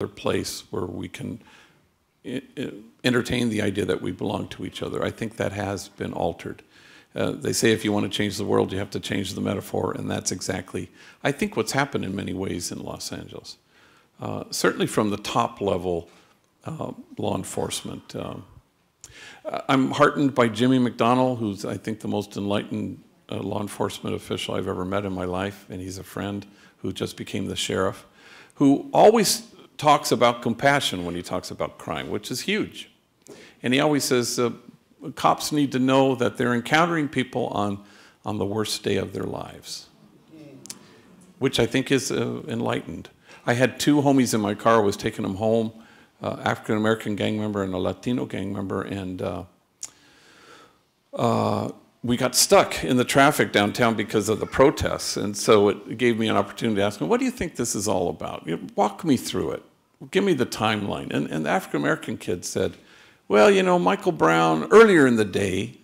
place where we can entertain the idea that we belong to each other. I think that has been altered. They say if you want to change the world, you have to change the metaphor, and that's exactly, I think, what's happened in many ways in Los Angeles. Certainly from the top level law enforcement. I'm heartened by Jimmy McDonnell, who's, I think, the most enlightened law enforcement official I've ever met in my life, and he's a friend who just became the sheriff, who always talks about compassion when he talks about crime, which is huge. And he always says cops need to know that they're encountering people on the worst day of their lives, which I think is enlightened. I had two homies in my car. I was taking them home, African-American gang member and a Latino gang member, and we got stuck in the traffic downtown because of the protests. And so it gave me an opportunity to ask them, what do you think this is all about? Walk me through it. Give me the timeline. And the African-American kid said, well, you know, Michael Brown, earlier in the day,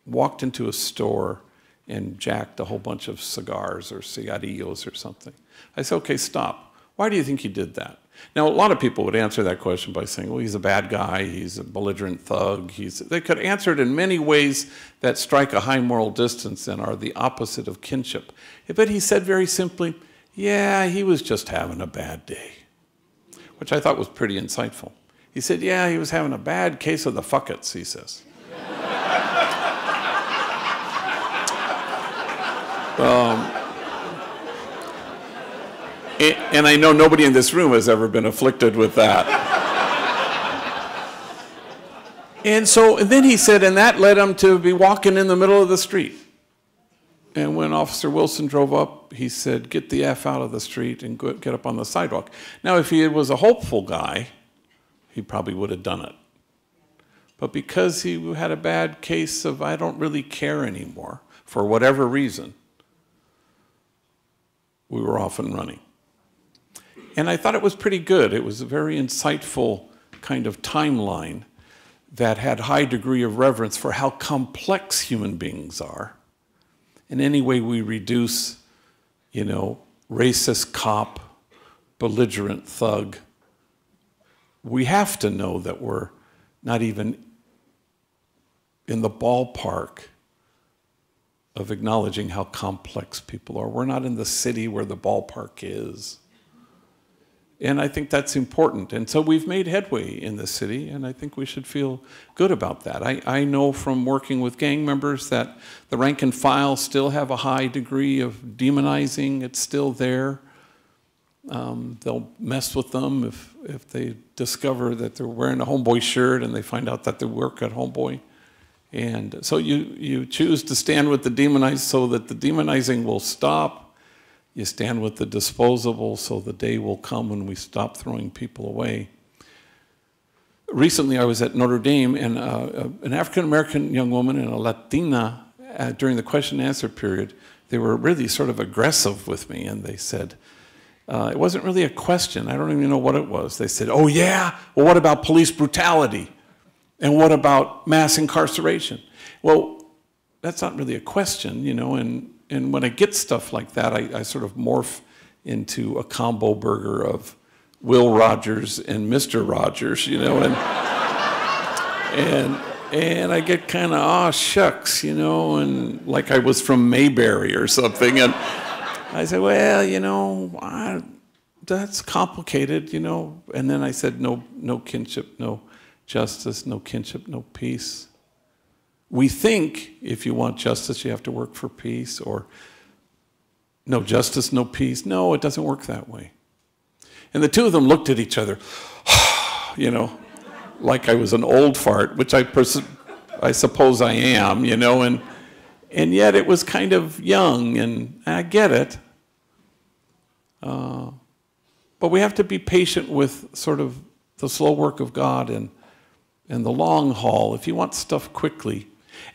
walked into a store and jacked a whole bunch of cigars or cigarillos or something. I said, okay, stop. Why do you think he did that? Now, a lot of people would answer that question by saying, well, he's a bad guy, he's a belligerent thug. They could answer it in many ways that strike a high moral distance and are the opposite of kinship. But he said very simply, yeah, he was just having a bad day, which I thought was pretty insightful. He said, yeah, he was having a bad case of the fuckets, he says. And I know nobody in this room has ever been afflicted with that. And then he said, and that led him to be walking in the middle of the street. And when Officer Wilson drove up, he said, get the F out of the street and get up on the sidewalk. Now, if he was a hopeful guy, he probably would have done it. But because he had a bad case of I don't really care anymore, for whatever reason, we were off and running. And I thought it was pretty good. It was a very insightful kind of timeline that had high degree of reverence for how complex human beings are. In any way we reduce, you know, racist cop, belligerent thug, we have to know that we're not even in the ballpark of acknowledging how complex people are. We're not in the city where the ballpark is. And I think that's important. And so we've made headway in the city, and I think we should feel good about that. I know from working with gang members that the rank and file still have a high degree of demonizing. It's still there. They'll mess with them if they discover that they're wearing a Homeboy shirt and they find out that they work at Homeboy. And so you choose to stand with the demonized so that the demonizing will stop. You stand with the disposable so the day will come when we stop throwing people away. Recently I was at Notre Dame, and an African-American young woman and a Latina, during the question and answer period, they were really sort of aggressive with me, and they said, it wasn't really a question, I don't even know what it was. They said, oh yeah, well what about police brutality? And what about mass incarceration? Well, that's not really a question, you know, and when I get stuff like that, I sort of morph into a combo burger of Will Rogers and Mr. Rogers, you know, and I get kind of, oh, shucks, you know, and like I was from Mayberry or something, and I said, well, you know, that's complicated, you know, and then I said, no kinship, no justice, no kinship, no peace. We think if you want justice, you have to work for peace, or no justice, no peace. No, it doesn't work that way. And the two of them looked at each other, you know, like I was an old fart, which I suppose I am, you know, and yet it was kind of young, and I get it. But we have to be patient with sort of the slow work of God and the long haul. If you want stuff quickly.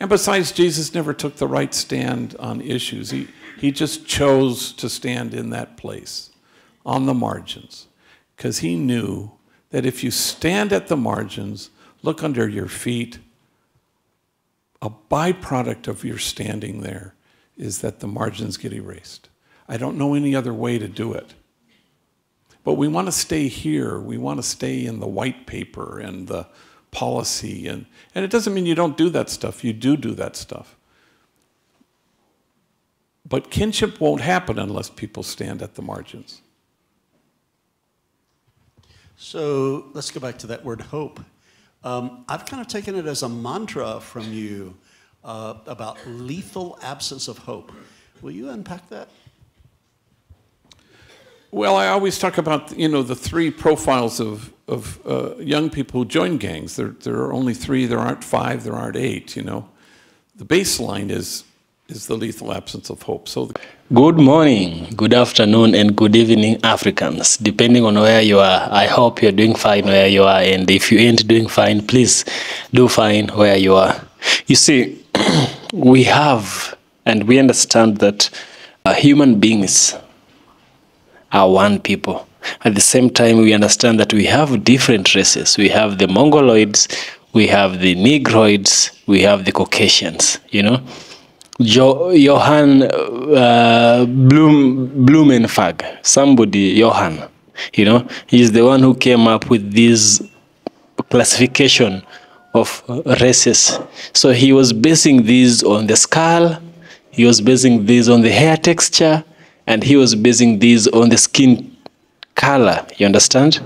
And besides, Jesus never took the right stand on issues. He just chose to stand in that place, on the margins, because he knew that if you stand at the margins, look under your feet, a byproduct of your standing there is that the margins get erased. I don't know any other way to do it. But we want to stay here. We want to stay in the white paper and the policy. And it doesn't mean you don't do that stuff. You do that stuff. But kinship won't happen unless people stand at the margins. So let's go back to that word hope. I've kind of taken it as a mantra from you about lethal absence of hope. Will you unpack that? Well, I always talk about, you know, the three profiles of young people who join gangs. There are only three, there aren't five, there aren't eight, you know. The baseline is the lethal absence of hope. So good morning, good afternoon, and good evening, Africans. Depending on where you are, I hope you're doing fine where you are. And if you ain't doing fine, please do fine where you are. You see, we have and we understand that human beings are one people. At the same time, we understand that we have different races. We have the Mongoloids, we have the Negroids, we have the Caucasians, you know. Johann Blumenfag, somebody, Johann, you know, he's the one who came up with this classification of races. So he was basing these on the skull, he was basing these on the hair texture, and he was basing these on the skin color, you understand?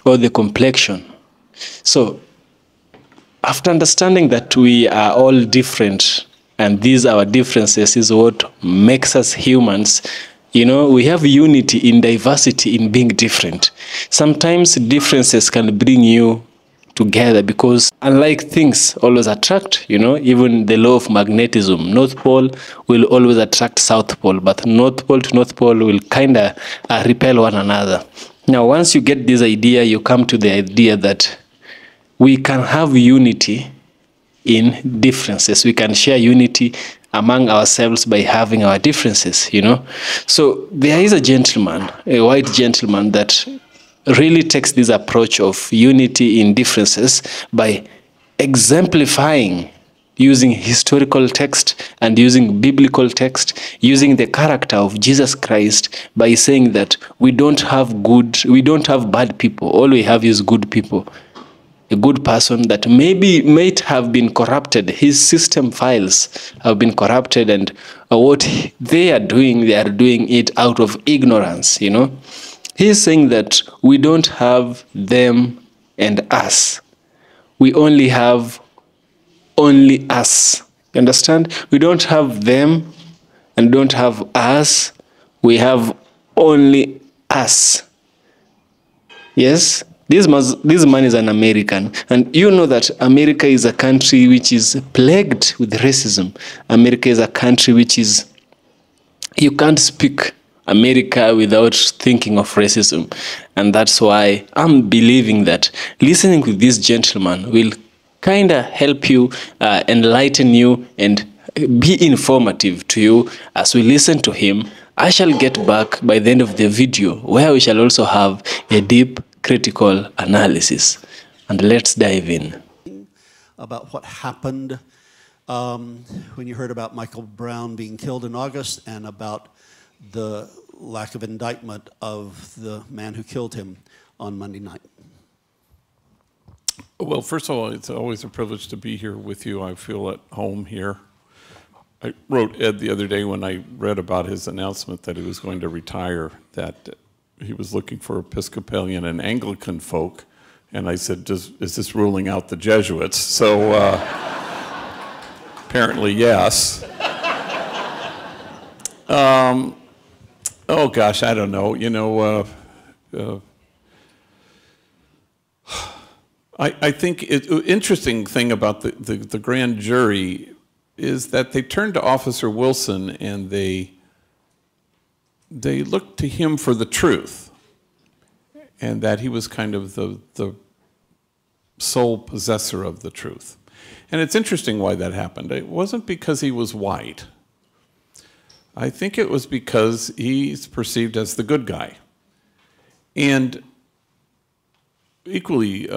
Or the complexion. So after understanding that we are all different, and these our differences is what makes us humans, you know, we have unity in diversity in being different. Sometimes differences can bring you together because unlike things always attract, you know, even the law of magnetism, North Pole will always attract South Pole, but North Pole to North Pole will kind of repel one another. Now, once you get this idea, you come to the idea that we can have unity in differences. We can share unity among ourselves by having our differences, you know. So there is a gentleman, a white gentleman, that really takes this approach of unity in differences by exemplifying using historical text and using biblical text, using the character of Jesus Christ by saying that we don't have bad people. All we have is good people. A good person that might have been corrupted. His system files have been corrupted, and what they are doing it out of ignorance, you know. He's saying that we don't have them and us. We only have us. You understand? We don't have them and don't have us. We have only us. Yes? This man is an American. And you know that America is a country which is plagued with racism. America is a country which is, you can't speak America without thinking of racism. And that's why I'm believing that listening to this gentleman will kind of help you, enlighten you, and be informative to you as we listen to him. I shall get back by the end of the video where we shall also have a deep critical analysis. And let's dive in. About what happened when you heard about Michael Brown being killed in August and about the lack of indictment of the man who killed him on Monday night. Well, first of all, it's always a privilege to be here with you. I feel at home here. I wrote Ed the other day when I read about his announcement that he was going to retire, that he was looking for Episcopalian and Anglican folk, and I said, is this ruling out the Jesuits? So apparently yes. Oh gosh, I don't know. You know, I think interesting thing about the grand jury is that they turned to Officer Wilson and they looked to him for the truth, and that he was kind of the sole possessor of the truth. And it's interesting why that happened. It wasn't because he was white. I think it was because he's perceived as the good guy. And equally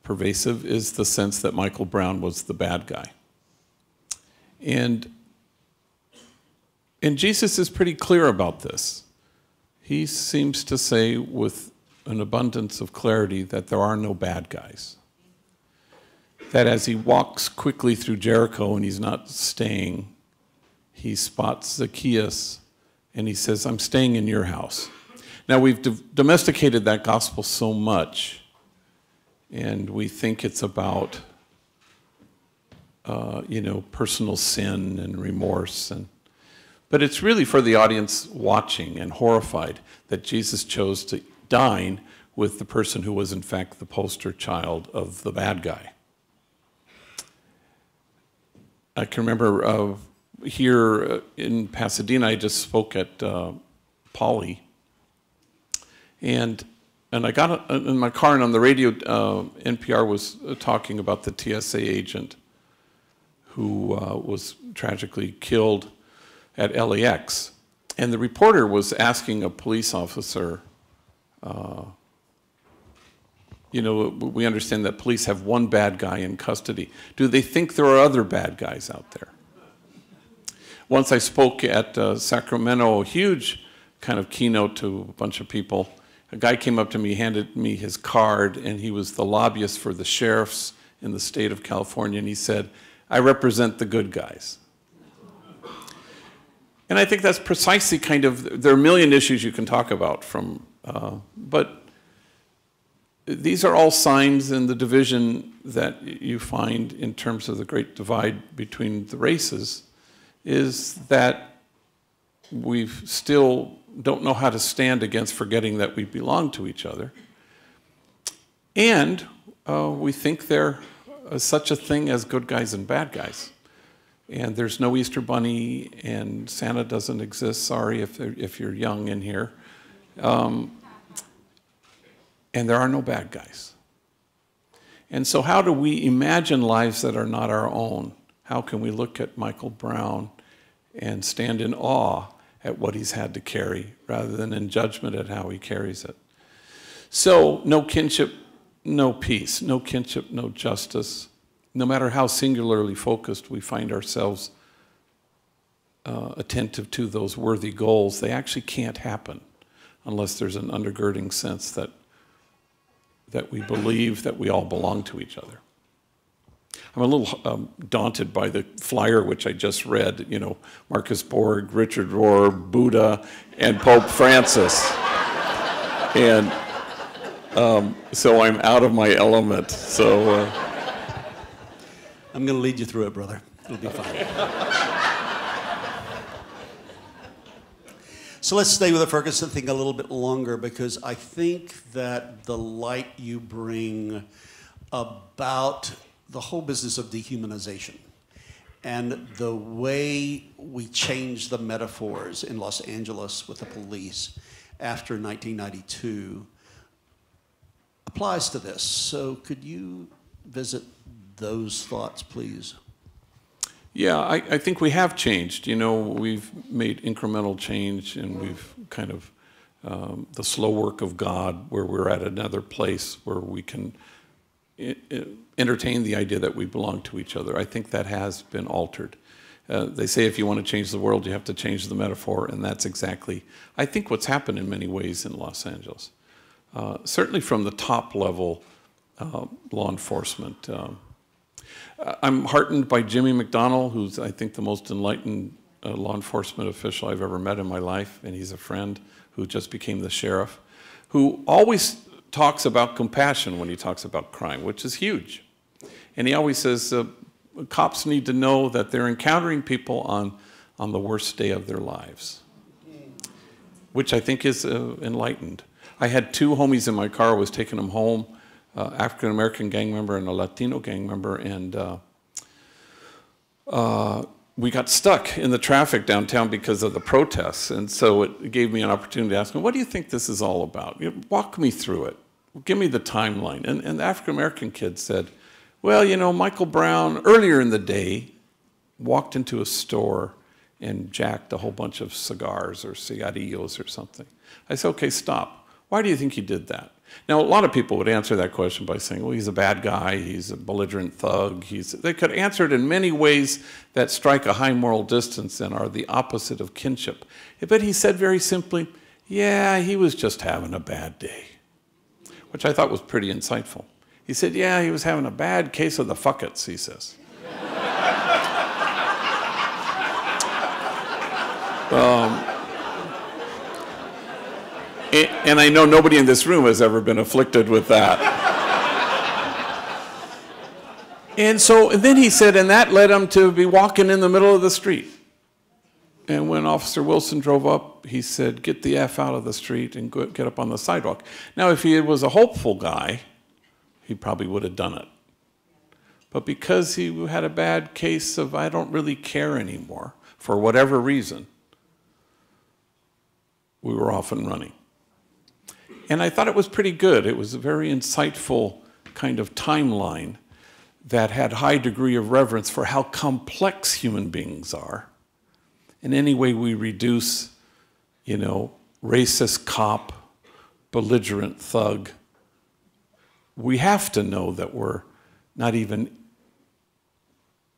pervasive is the sense that Michael Brown was the bad guy. And Jesus is pretty clear about this. He seems to say with an abundance of clarity that there are no bad guys. That as he walks quickly through Jericho and he's not staying, he spots Zacchaeus and he says, I'm staying in your house. Now we've domesticated that gospel so much, and we think it's about, personal sin and remorse. But it's really for the audience watching and horrified that Jesus chose to dine with the person who was in fact the poster child of the bad guy. I can remember here in Pasadena, I just spoke at Poly, and I got in my car, and on the radio, NPR was talking about the TSA agent who was tragically killed at LAX. And the reporter was asking a police officer, we understand that police have one bad guy in custody. Do they think there are other bad guys out there? Once I spoke at Sacramento, a huge kind of keynote to a bunch of people. A guy came up to me, handed me his card, and he was the lobbyist for the sheriffs in the state of California, and he said, I represent the good guys. And I think that's precisely there are a million issues you can talk about but these are all signs in the division that you find in terms of the great divide between the races, is that we still don't know how to stand against forgetting that we belong to each other. And we think there is such a thing as good guys and bad guys. And there's no Easter Bunny, and Santa doesn't exist. Sorry if you're young in here. And there are no bad guys. And so how do we imagine lives that are not our own? How can we look at Michael Brown and stand in awe at what he's had to carry rather than in judgment at how he carries it? So no kinship, no peace. No kinship, no justice. No matter how singularly focused we find ourselves attentive to those worthy goals, they actually can't happen unless there's an undergirding sense that we believe that we all belong to each other. I'm a little daunted by the flyer which I just read, Marcus Borg, Richard Rohr, Buddha, and Pope Francis. And so I'm out of my element. So I'm going to lead you through it, brother. It'll be fine. So let's stay with the Ferguson thing a little bit longer, because I think that the light you bring about the whole business of dehumanization and the way we changed the metaphors in Los Angeles with the police after 1992 applies to this. So could you visit those thoughts, please? Yeah, I think we have changed. We've made incremental change, and we've kind of the slow work of God, where we're at another place where we can entertain the idea that we belong to each other. I think that has been altered. They say if you want to change the world, you have to change the metaphor, and that's exactly, I think, what's happened in many ways in Los Angeles. Certainly from the top level law enforcement. I'm heartened by Jimmy McDonnell, who's, I think, the most enlightened law enforcement official I've ever met in my life, and he's a friend who just became the sheriff, who always talks about compassion when he talks about crime, which is huge. And he always says cops need to know that they're encountering people on the worst day of their lives, which I think is enlightened. I had two homies in my car. I was taking them home, African-American gang member and a Latino gang member, and we got stuck in the traffic downtown because of the protests. And so it gave me an opportunity to ask them, what do you think this is all about? Walk me through it. Give me the timeline. And the African-American kid said, well, Michael Brown, earlier in the day, walked into a store and jacked a whole bunch of cigars or cigarillos or something. I said, okay, stop. Why do you think he did that? Now, a lot of people would answer that question by saying, well, he's a bad guy, he's a belligerent thug. They could answer it in many ways that strike a high moral distance and are the opposite of kinship. But he said very simply, yeah, he was just having a bad day. which I thought was pretty insightful. He said, yeah, he was having a bad case of the fuckets, he says. And I know nobody in this room has ever been afflicted with that. And then he said, and that led him to be walking in the middle of the street. And when Officer Wilson drove up, he said, get the F out of the street and get up on the sidewalk. Now, if he was a hopeful guy, he probably would have done it. But because he had a bad case of I don't really care anymore, for whatever reason, we were off and running. And I thought it was pretty good. It was a very insightful kind of timeline that had a high degree of reverence for how complex human beings are. In any way we reduce, racist cop, belligerent thug, we have to know that we're not even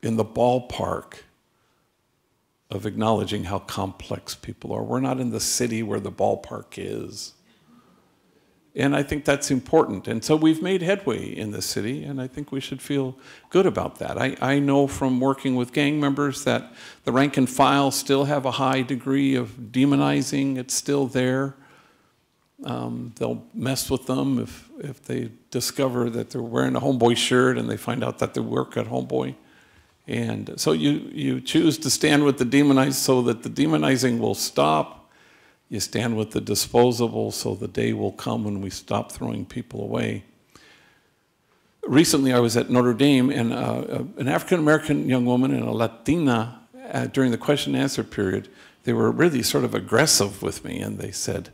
in the ballpark of acknowledging how complex people are. We're not in the city where the ballpark is. And I think that's important. And so we've made headway in this city, and I think we should feel good about that. I know from working with gang members that the rank and file still have a high degree of demonizing. It's still there. They'll mess with them if they discover that they're wearing a Homeboy shirt and they find out that they work at Homeboy. And so you choose to stand with the demonized so that the demonizing will stop. You stand with the disposable so the day will come when we stop throwing people away. Recently I was at Notre Dame, and an African-American young woman and a Latina, during the question and answer period, they were really sort of aggressive with me, and they said,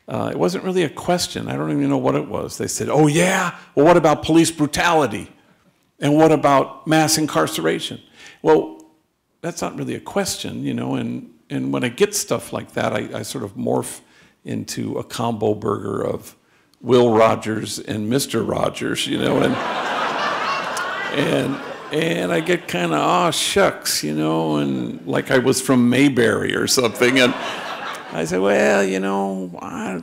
it wasn't really a question, I don't even know what it was. They said, oh yeah, well what about police brutality? And what about mass incarceration? Well, that's not really a question, and when I get stuff like that, I sort of morph into a combo burger of Will Rogers and Mr. Rogers, and I get kind of, oh, shucks, and like I was from Mayberry or something. And I said, well,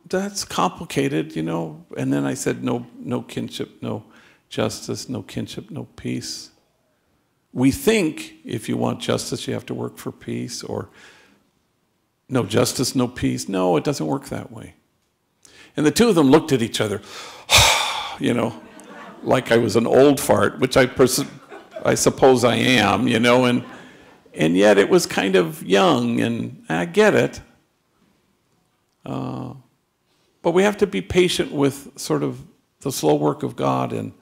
that's complicated, And then I said, no kinship, no justice, no kinship, no peace. We think if you want justice, you have to work for peace, or no justice, no peace. No, it doesn't work that way. And the two of them looked at each other, like I was an old fart, which I suppose I am, and yet it was kind of young, and I get it. But we have to be patient with sort of the slow work of God and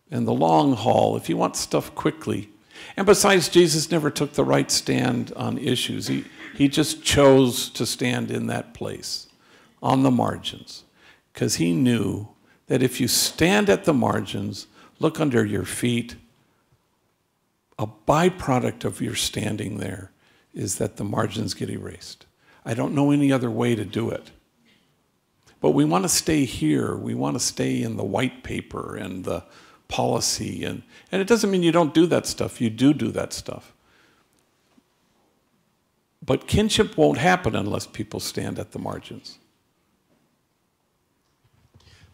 the long haul. If you want stuff quickly. And besides, Jesus never took the right stand on issues. He just chose to stand in that place, on the margins, because he knew that if you stand at the margins, look under your feet, a byproduct of your standing there is that the margins get erased. I don't know any other way to do it. But we want to stay here. We want to stay in the white paper and the policy, and it doesn't mean you don't do that stuff. You do that stuff. But kinship won't happen unless people stand at the margins.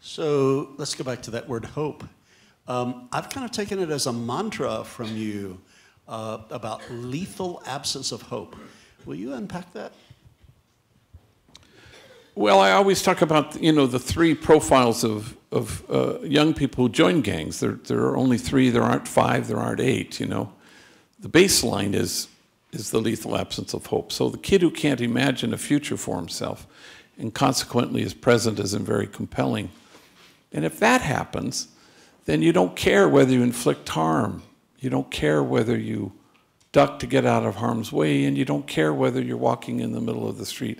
So let's go back to that word hope. I've kind of taken it as a mantra from you about lethal absence of hope. Will you unpack that? Well, I always talk about, the three profiles of young people who join gangs. There are only three, there aren't five, there aren't eight, The baseline is the lethal absence of hope. So the kid who can't imagine a future for himself, and consequently his present isn't very compelling. And if that happens, then you don't care whether you inflict harm. You don't care whether you duck to get out of harm's way, and you don't care whether you're walking in the middle of the street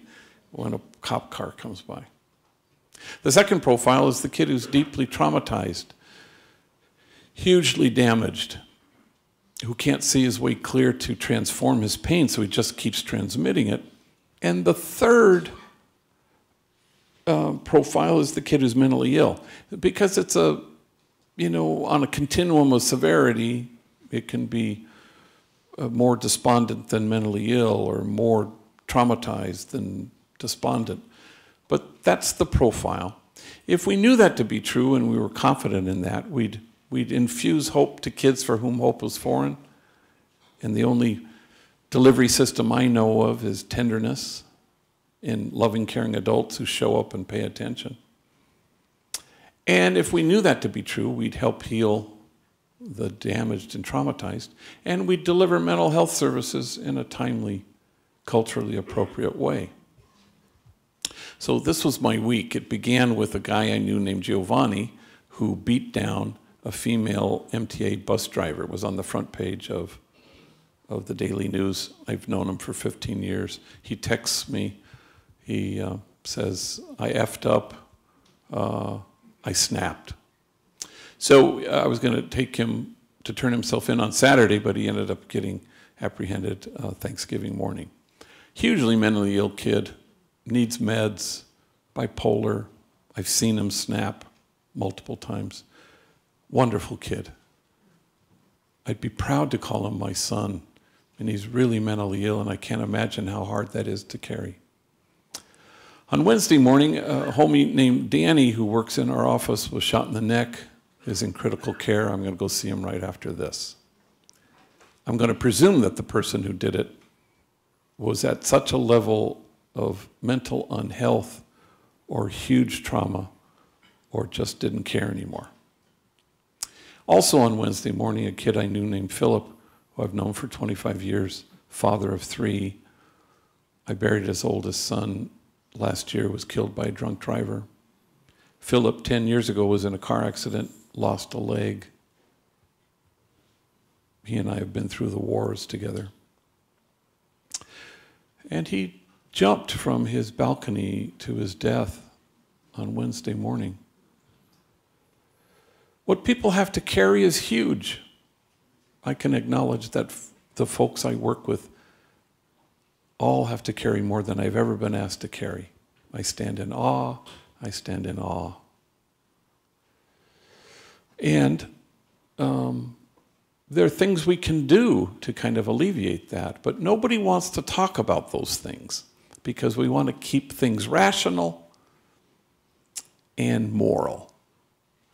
when a cop car comes by. The second profile is the kid who's deeply traumatized, hugely damaged, who can't see his way clear to transform his pain, so he just keeps transmitting it. And the third profile is the kid who's mentally ill, because it's on a continuum of severity. It can be more despondent than mentally ill, or more traumatized than despondent. But that's the profile. If we knew that to be true and we were confident in that, we'd infuse hope to kids for whom hope was foreign. And the only delivery system I know of is tenderness in loving, caring adults who show up and pay attention. And if we knew that to be true, we'd help heal the damaged and traumatized, and we'd deliver mental health services in a timely, culturally appropriate way. So this was my week. It began with a guy I knew named Giovanni who beat down a female MTA bus driver. It was on the front page of the Daily News. I've known him for 15 years. He texts me. He says, I effed up. I snapped. So I was going to take him to turn himself in on Saturday, but he ended up getting apprehended Thanksgiving morning. Hugely mentally ill kid, needs meds, bipolar. I've seen him snap multiple times. Wonderful kid. I'd be proud to call him my son, and he's really mentally ill, and I can't imagine how hard that is to carry. On Wednesday morning, a homie named Danny, who works in our office, was shot in the neck, is in critical care. I'm going to go see him right after this. I'm going to presume that the person who did it was at such a level of mental unhealth or huge trauma or just didn't care anymore. Also on Wednesday morning, a kid I knew named Philip, who I've known for 25 years, father of 3. I buried his oldest son last year, was killed by a drunk driver. Philip, 10 years ago, was in a car accident, lost a leg. He and I have been through the wars together. And he jumped from his balcony to his death on Wednesday morning. What people have to carry is huge. I can acknowledge that the folks I work with all have to carry more than I've ever been asked to carry. I stand in awe. I stand in awe. And there are things we can do to kind of alleviate that, but nobody wants to talk about those things because we want to keep things rational and moral.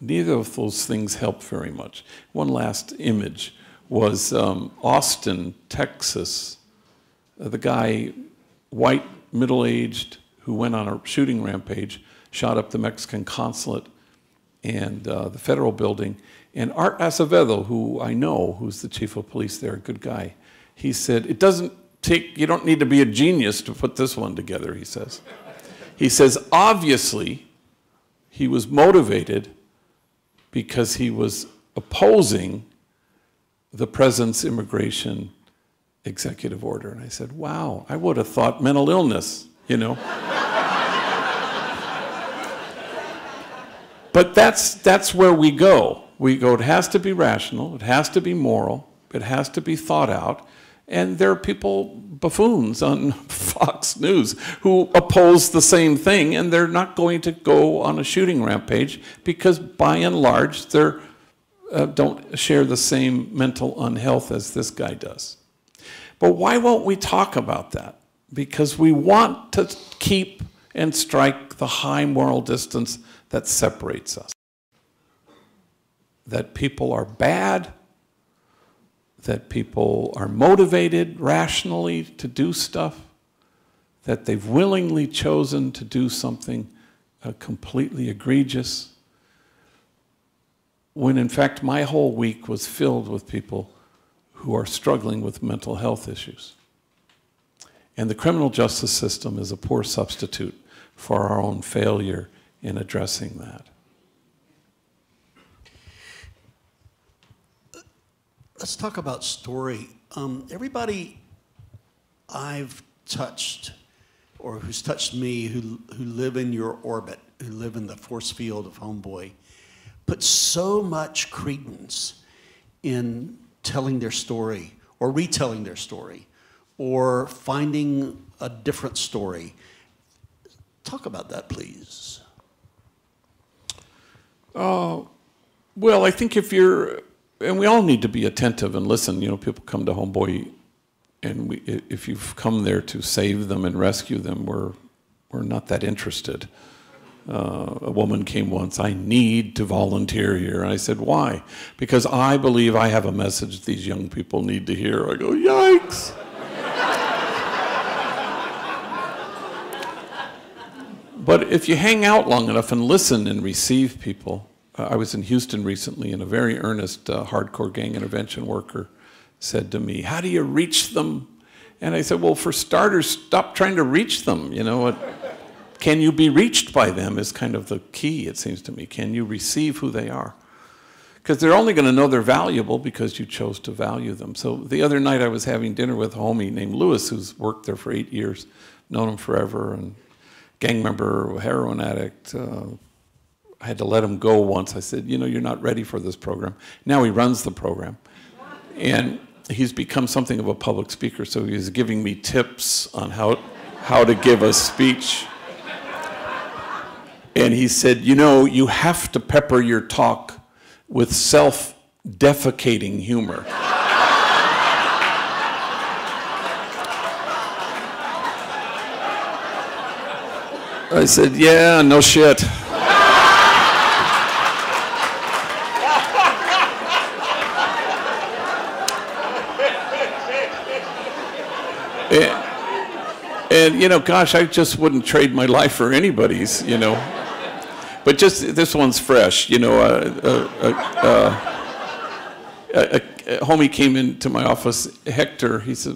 Neither of those things help very much. One last image was Austin, Texas. The guy, white, middle-aged, who went on a shooting rampage, shot up the Mexican consulate and the federal building. And Art Acevedo, who I know, who's the chief of police there, a good guy, he said, you don't need to be a genius to put this one together, he says. He says, obviously, he was motivated because he was opposing the president's immigration executive order. And I said, wow, I would have thought mental illness, you know. But that's where we go. We go, it has to be rational, it has to be moral, it has to be thought out. And there are people, buffoons on Fox News, who oppose the same thing, and they're not going to go on a shooting rampage because by and large, they don't share the same mental unhealth as this guy does. But why won't we talk about that? Because we want to keep and strike the high moral distance that separates us. That people are bad, that people are motivated rationally to do stuff, that they've willingly chosen to do something completely egregious, when in fact my whole week was filled with people who are struggling with mental health issues. And the criminal justice system is a poor substitute for our own failure in addressing that. Let's talk about story. Everybody I've touched, or who's touched me, who live in your orbit, who live in the force field of Homeboy, put so much credence in telling their story, or retelling their story, or finding a different story. Talk about that, please. Well, I think if you're, and we all need to be attentive and listen. You know, people come to Homeboy, and if you've come there to save them and rescue them, we're not that interested. A woman came once, I need to volunteer here. And I said, why? Because I believe I have a message these young people need to hear. I go, yikes. But if you hang out long enough and listen and receive people, I was in Houston recently, and a very earnest hardcore gang intervention worker said to me, how do you reach them? And I said, well, for starters, stop trying to reach them. You know, can you be reached by them is kind of the key, it seems to me. Can you receive who they are? Because they're only going to know they're valuable because you chose to value them. So the other night I was having dinner with a homie named Lewis, who's worked there for 8 years, known him forever, and gang member, heroin addict. I had to let him go once. I said, you know, you're not ready for this program. Now he runs the program. And he's become something of a public speaker, so he's giving me tips on how to give a speech. And he said, you know, you have to pepper your talk with self-defecating humor. I said, yeah, no shit. And, you know, gosh, I just wouldn't trade my life for anybody's, you know. But just, this one's fresh, you know. A homie came into my office, Hector, he's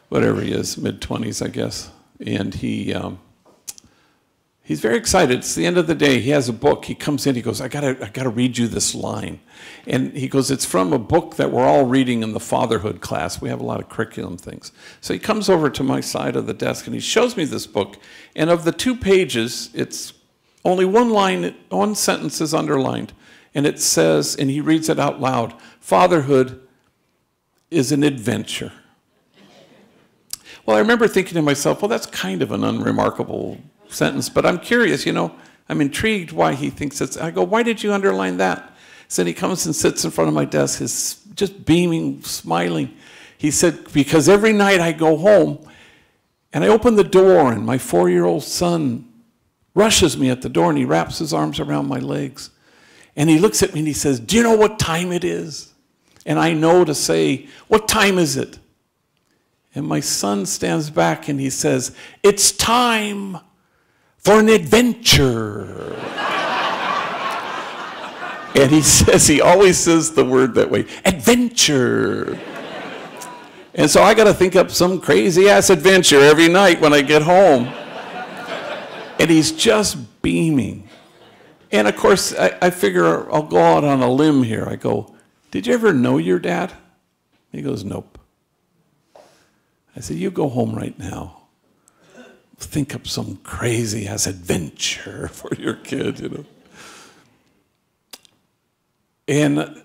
whatever he is, mid-20s, I guess. And he's very excited. It's the end of the day. He has a book. He comes in, he goes, I gotta read you this line. And he goes, it's from a book that we're all reading in the fatherhood class. We have a lot of curriculum things. So he comes over to my side of the desk and he shows me this book. And of the 2 pages, it's only one sentence is underlined. And it says, and he reads it out loud, fatherhood is an adventure. Well, I remember thinking to myself, well, that's kind of an unremarkable sentence, but I'm curious, you know, I'm intrigued why he thinks it's, I go, why did you underline that? So then he comes and sits in front of my desk, his just beaming, smiling. He said, because every night I go home and I open the door and my 4-year-old son rushes me at the door and he wraps his arms around my legs. And he looks at me and he says, do you know what time it is? And I know to say, what time is it? And my son stands back and he says, it's time for an adventure. And he says, he always says the word that way, adventure. And so I got to think up some crazy ass adventure every night when I get home. And he's just beaming. And of course, I figure I'll go out on a limb here. I go, did you ever know your dad? He goes, nope. I said, you go home right now. Think up some crazy ass adventure for your kid, you know. And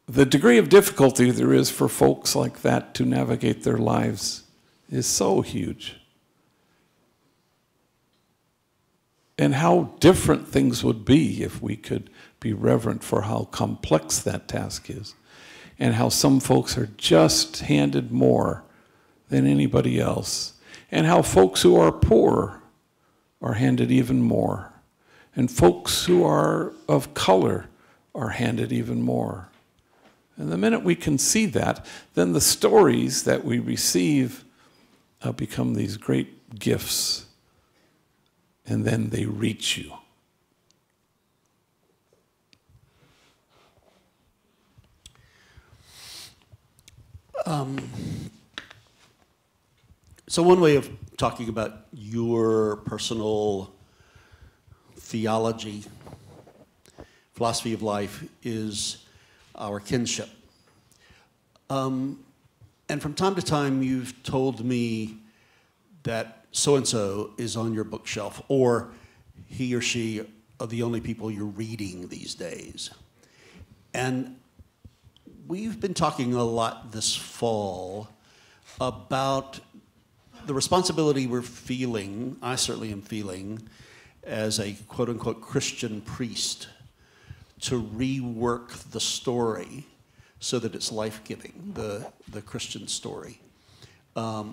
the degree of difficulty there is for folks like that to navigate their lives is so huge. And how different things would be if we could be reverent for how complex that task is, and how some folks are just handed more than anybody else, and how folks who are poor are handed even more, and folks who are of color are handed even more. And the minute we can see that, then the stories that we receive become these great gifts, and then they reach you. So one way of talking about your personal theology, philosophy of life, is our kinship. And from time to time, you've told me that so-and-so is on your bookshelf, or he or she are the only people you're reading these days. And we've been talking a lot this fall about the responsibility we're feeling, I certainly am feeling, as a quote-unquote Christian priest, to rework the story so that it's life-giving, the Christian story. A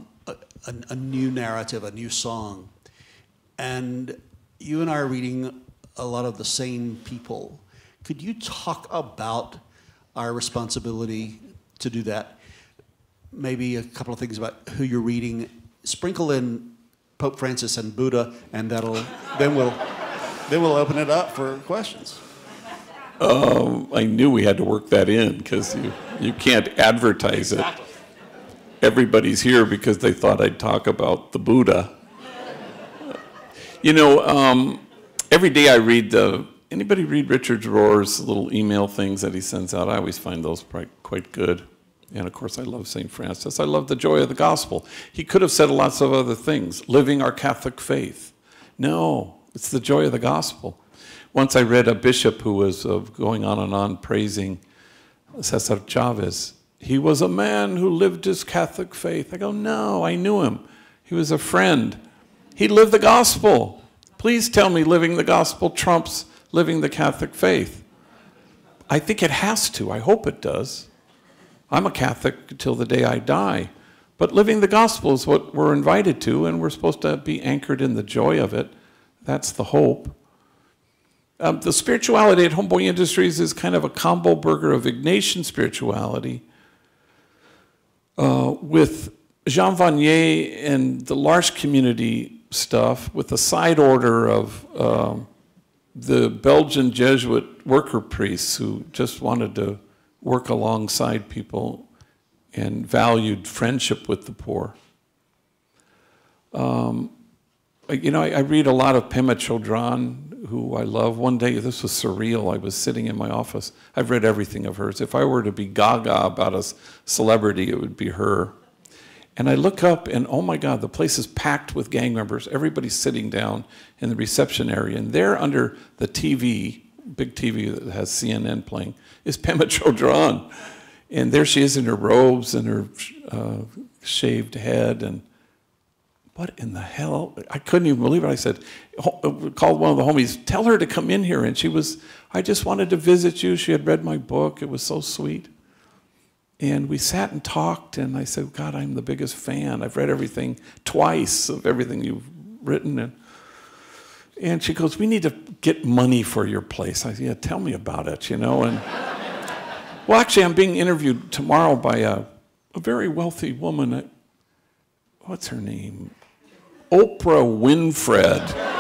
new narrative, a new song. And you and I are reading a lot of the same people. Could you talk about our responsibility to do that? Maybe a couple of things about who you're reading. Sprinkle in Pope Francis and Buddha, and then we'll open it up for questions. I knew we had to work that in because you can't advertise it. Everybody's here because they thought I'd talk about the Buddha. You know, every day I read anybody read Richard Rohr's little email things that he sends out? I always find those quite good. And of course I love St. Francis. I love the joy of the gospel. He could have said lots of other things, living our Catholic faith. No, it's the joy of the gospel. Once I read a bishop who was going on and on praising Cesar Chavez. He was a man who lived his Catholic faith. I go, no, I knew him. He was a friend. He lived the gospel. Please tell me living the gospel trumps living the Catholic faith. I think it has to. I hope it does. I'm a Catholic till the day I die. But living the gospel is what we're invited to, and we're supposed to be anchored in the joy of it. That's the hope. The spirituality at Homeboy Industries is kind of a combo burger of Ignatian spirituality with Jean Vanier and the L'Arche community stuff, with a side order of the Belgian Jesuit worker priests who just wanted to work alongside people and valued friendship with the poor. You know, I read a lot of Pema Chodron, who I love. One day, this was surreal, I was sitting in my office. I've read everything of hers. If I were to be gaga about a celebrity, it would be her. And I look up and, oh my God, the place is packed with gang members. Everybody's sitting down in the reception area. And there under the TV, big TV that has CNN playing, is Pema Chodron. And there she is in her robes and her shaved head. And what in the hell? I couldn't even believe it. I said, called one of the homies, tell her to come in here. And she was, I just wanted to visit you. She had read my book. It was so sweet. And we sat and talked, and I said, God, I'm the biggest fan. I've read everything twice of everything you've written. And she goes, we need to get money for your place. I said, yeah, tell me about it, you know. And well, actually, I'm being interviewed tomorrow by a very wealthy woman. What's her name? Oprah Winfred.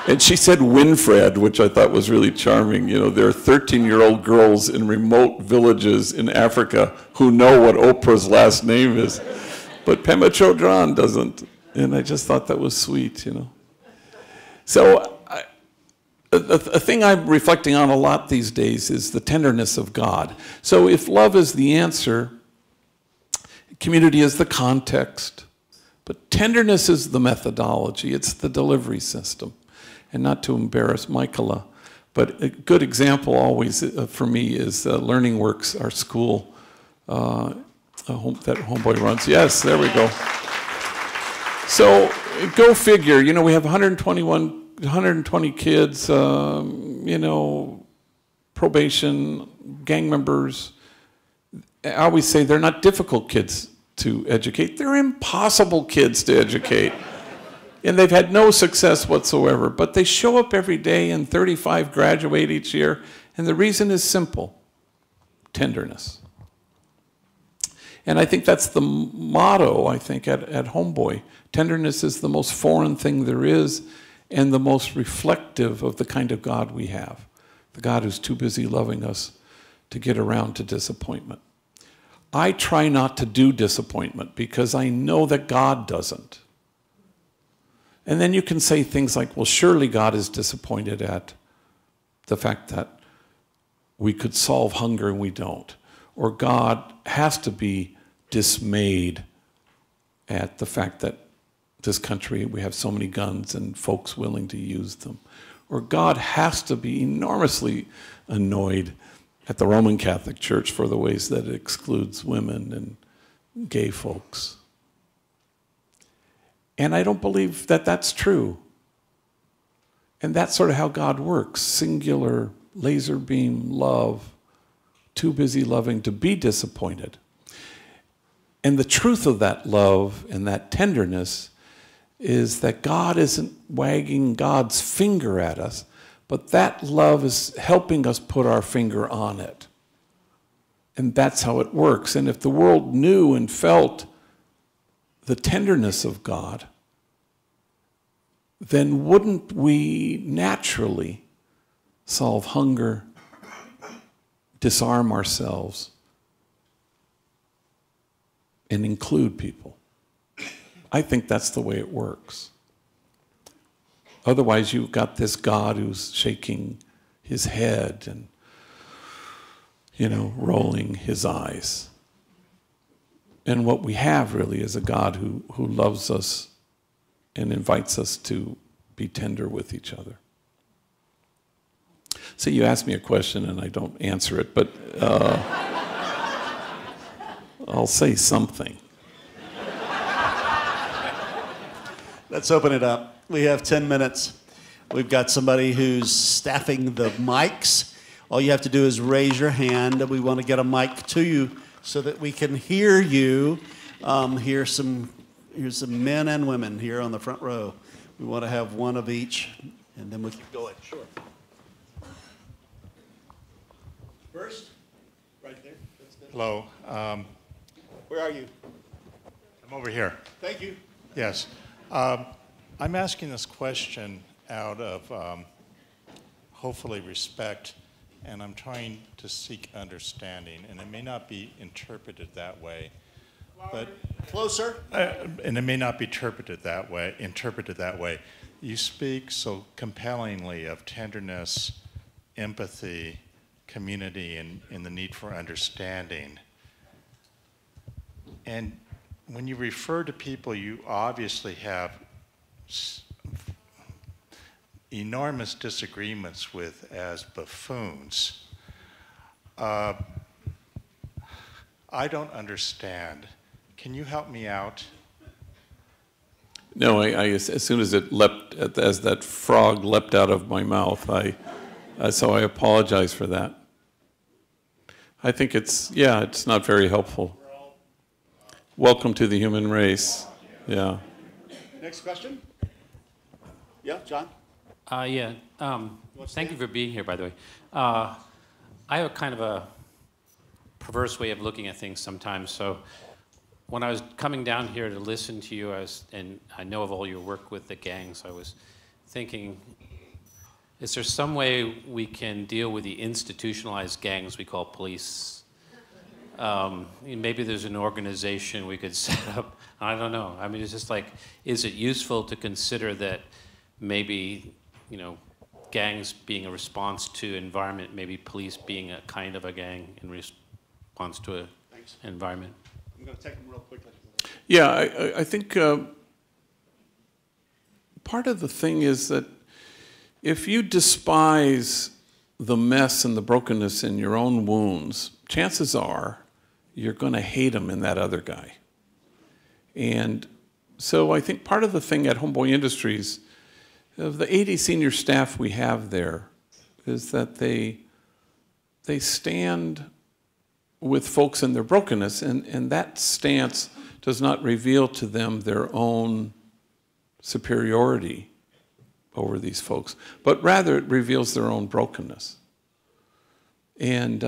And she said Winfred, which I thought was really charming. You know, there are 13-year-old girls in remote villages in Africa who know what Oprah's last name is. But Pema Chodron doesn't. And I just thought that was sweet, you know. So a thing I'm reflecting on a lot these days is the tenderness of God. So if love is the answer, community is the context, but tenderness is the methodology. It's the delivery system. And not to embarrass Michaela, but a good example always for me is Learning Works, our school that Homeboy runs. Yes, there we go. So go figure, you know, we have 120 kids, you know, probation, gang members. I always say they're not difficult kids to educate. They're impossible kids to educate. And they've had no success whatsoever, but they show up every day, and 35 graduate each year, and the reason is simple: tenderness. And I think that's the motto, I think, at Homeboy. Tenderness is the most foreign thing there is, and the most reflective of the kind of God we have, the God who's too busy loving us to get around to disappointment. I try not to do disappointment because I know that God doesn't. And then you can say things like, well, surely God is disappointed at the fact that we could solve hunger and we don't. Or God has to be dismayed at the fact that this country, we have so many guns and folks willing to use them. Or God has to be enormously annoyed at the Roman Catholic Church for the ways that it excludes women and gay folks. And I don't believe that that's true. And that's sort of how God works. Singular, laser beam love, too busy loving to be disappointed. And the truth of that love and that tenderness is that God isn't wagging God's finger at us, but that love is helping us put our finger on it. And that's how it works. And if the world knew and felt the tenderness of God, then wouldn't we naturally solve hunger, disarm ourselves, and include people? I think that's the way it works. Otherwise, you've got this God who's shaking his head and, rolling his eyes. And what we have really is a God who loves us and invites us to be tender with each other. So you ask me a question and I don't answer it, but I'll say something. Let's open it up. We have 10 minutes. We've got somebody who's staffing the mics. All you have to do is raise your hand. We want to get a mic to you so that we can hear you. Here's some men and women here on the front row. We want to have one of each, and then we'll keep going. Sure. First, right there. Hello. Where are you? I'm over here. Thank you. Yes. I'm asking this question out of hopefully respect, and I'm trying to seek understanding, and it may not be interpreted that way. But closer. And it may not be interpreted that way. You speak so compellingly of tenderness, empathy, community, and the need for understanding. And when you refer to people you obviously have enormous disagreements with as buffoons, I don't understand. Can you help me out? No, as soon as it leapt, as that frog leapt out of my mouth, so I apologize for that. I think it's not very helpful. Welcome to the human race. Yeah. Next question. Yeah, John? Thank you for being here, by the way. I have a kind of a perverse way of looking at things sometimes. So when I was coming down here to listen to you, and I know of all your work with the gangs, I was thinking, is there some way we can deal with the institutionalized gangs we call police? Maybe there's an organization we could set up. I don't know. I mean, it's just like, is it useful to consider that maybe, gangs being a response to environment, maybe police being a kind of a gang in response to an environment? I'm going to take them real quickly. Yeah, I think part of the thing is that if you despise the mess and the brokenness in your own wounds, chances are you're going to hate them in that other guy. And so I think part of the thing at Homeboy Industries, of the 80 senior staff we have there, is that they stand with folks in their brokenness, and that stance does not reveal to them their own superiority over these folks, but rather it reveals their own brokenness. And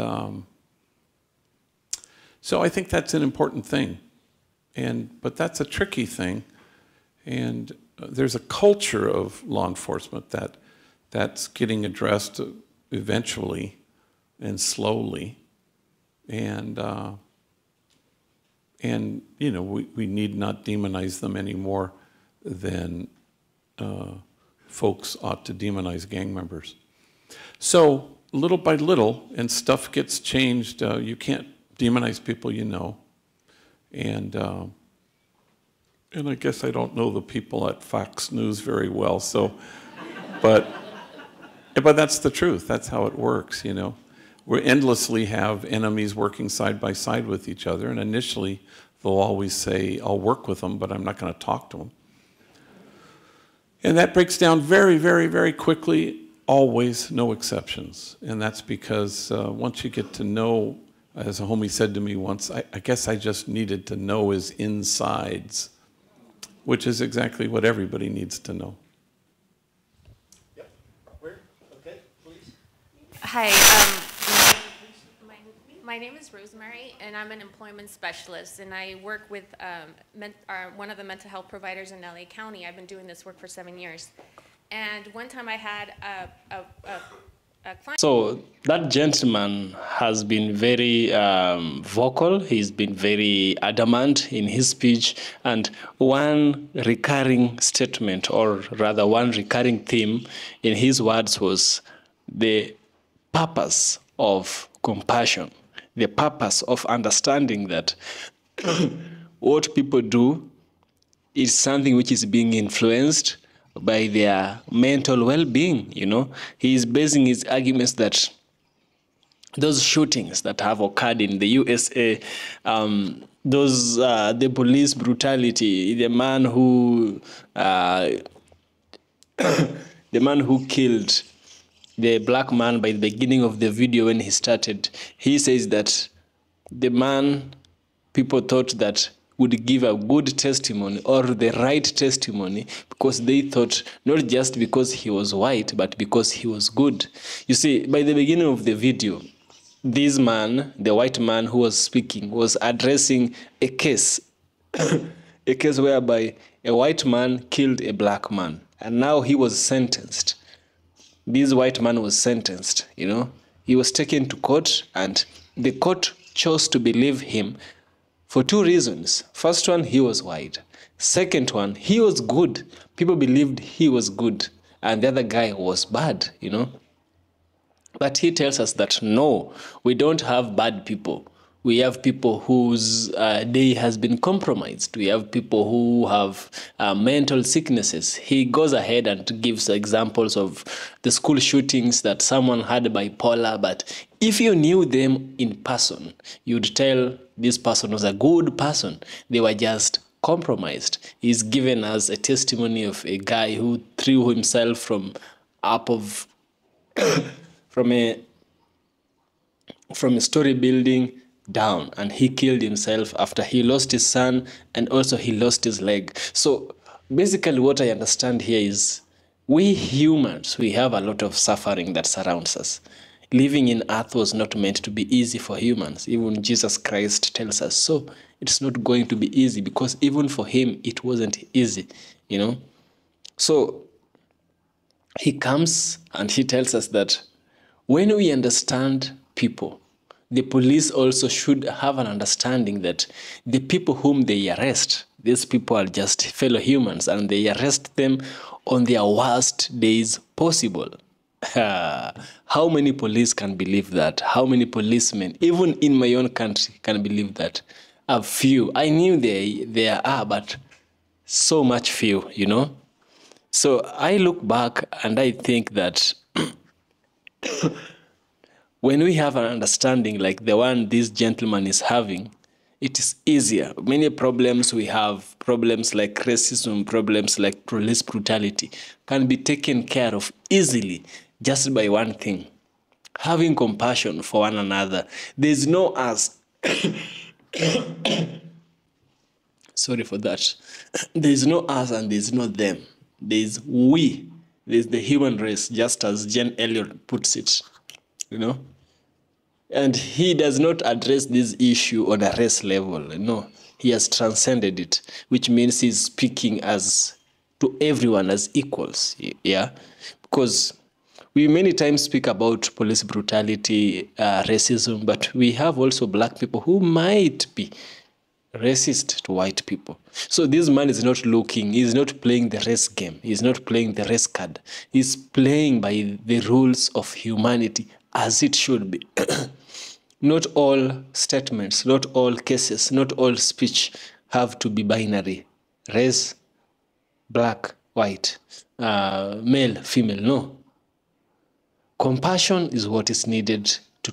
so I think that's an important thing, but that's a tricky thing, and there's a culture of law enforcement that's getting addressed eventually and slowly, and we need not demonize them any more than folks ought to demonize gang members. So little by little, and stuff gets changed. You can't demonize people you know, and I guess I don't know the people at Fox News very well. So, but that's the truth. That's how it works. We endlessly have enemies working side by side with each other, and initially they'll always say, "I'll work with them, but I'm not going to talk to them." And that breaks down very, very, very quickly. Always, no exceptions. And that's because once you get to know, as a homie said to me once, I guess I just needed to know his insides. which is exactly what everybody needs to know. Yep. Where? Okay, please. Hi, my name is Rosemary, and I'm an employment specialist, and I work with one of the mental health providers in LA County. I've been doing this work for 7 years. And one time I had a client. So that gentleman has been very vocal. He's been very adamant in his speech. And one recurring statement, or rather one recurring theme in his words, was the purpose of compassion, the purpose of understanding that what people do is something which is being influenced by their mental well-being. You know, he is basing his arguments that those shootings that have occurred in the USA, the police brutality, the man who killed the black man by the beginning of the video when he started, he says that the man people thought that would give a good testimony or the right testimony because they thought not just because he was white, but because he was good. You see, by the beginning of the video, this man, the white man who was speaking, was addressing a case, a case whereby a white man killed a black man, and now he was sentenced. This white man was sentenced, you know. He was taken to court, and the court chose to believe him for two reasons. First one, he was white. Second one, he was good. People believed he was good, and the other guy was bad, you know. But he tells us that no, we don't have bad people. We have people whose day has been compromised. We have people who have mental sicknesses. He goes ahead and gives examples of the school shootings that someone had bipolar, but if you knew them in person, you'd tell this person was a good person. They were just compromised. He's given us a testimony of a guy who threw himself from up of from a story building down, and he killed himself after he lost his son, and also he lost his leg. So basically what I understand here is we humans, we have a lot of suffering that surrounds us. Living in earth was not meant to be easy for humans. Even Jesus Christ tells us so. It's not going to be easy, because even for him it wasn't easy, you know. So he comes and he tells us that when we understand people, the police also should have an understanding that the people whom they arrest, these people are just fellow humans, and they arrest them on their worst days possible. How many police can believe that? How many policemen, even in my own country, can believe that? A few. I knew there are, but so much few, you know. So I look back and I think that when we have an understanding like the one this gentleman is having, it is easier. Many problems we have, problems like racism, problems like police brutality, can be taken care of easily just by one thing: having compassion for one another. There's no us. Sorry for that. There's no us and there's no them. There's we. There's the human race, just as Jen Elliott puts it, you know. And he does not address this issue on a race level. No, he has transcended it, which means he's speaking as to everyone as equals. Yeah, because we many times speak about police brutality, racism, but we have also black people who might be racist to white people. So this man is not looking, he's not playing the race game, he's not playing the race card. He's playing by the rules of humanity as it should be. Not all statements, not all cases, not all speech have to be binary. Race, black, white, male, female, no. Compassion is what is needed to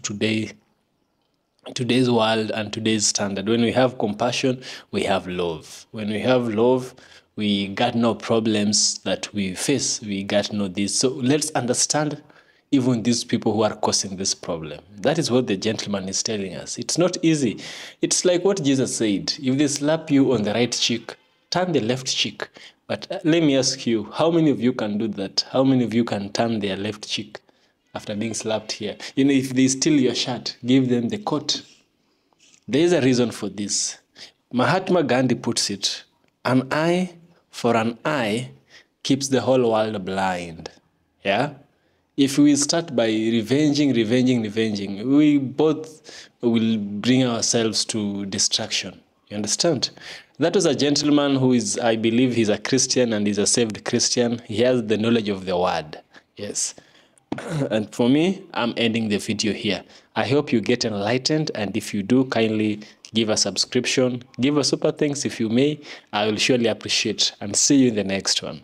today's world and today's standard. When we have compassion, we have love. When we have love, we got no problems that we face. We got no this. So let's understand even these people who are causing this problem. That is what the gentleman is telling us. It's not easy. It's like what Jesus said. If they slap you on the right cheek, turn the left cheek. But let me ask you, how many of you can do that? How many of you can turn their left cheek after being slapped here? You know, if they steal your shirt, give them the coat. There is a reason for this. Mahatma Gandhi puts it, an eye for an eye keeps the whole world blind. Yeah? If we start by revenging, we both will bring ourselves to destruction. You understand? That was a gentleman who is, I believe he's a Christian and is a saved Christian. He has the knowledge of the word. Yes. And for me, I'm ending the video here. I hope you get enlightened, and if you do, kindly give a subscription, give a super thanks if you may. I will surely appreciate, and see you in the next one.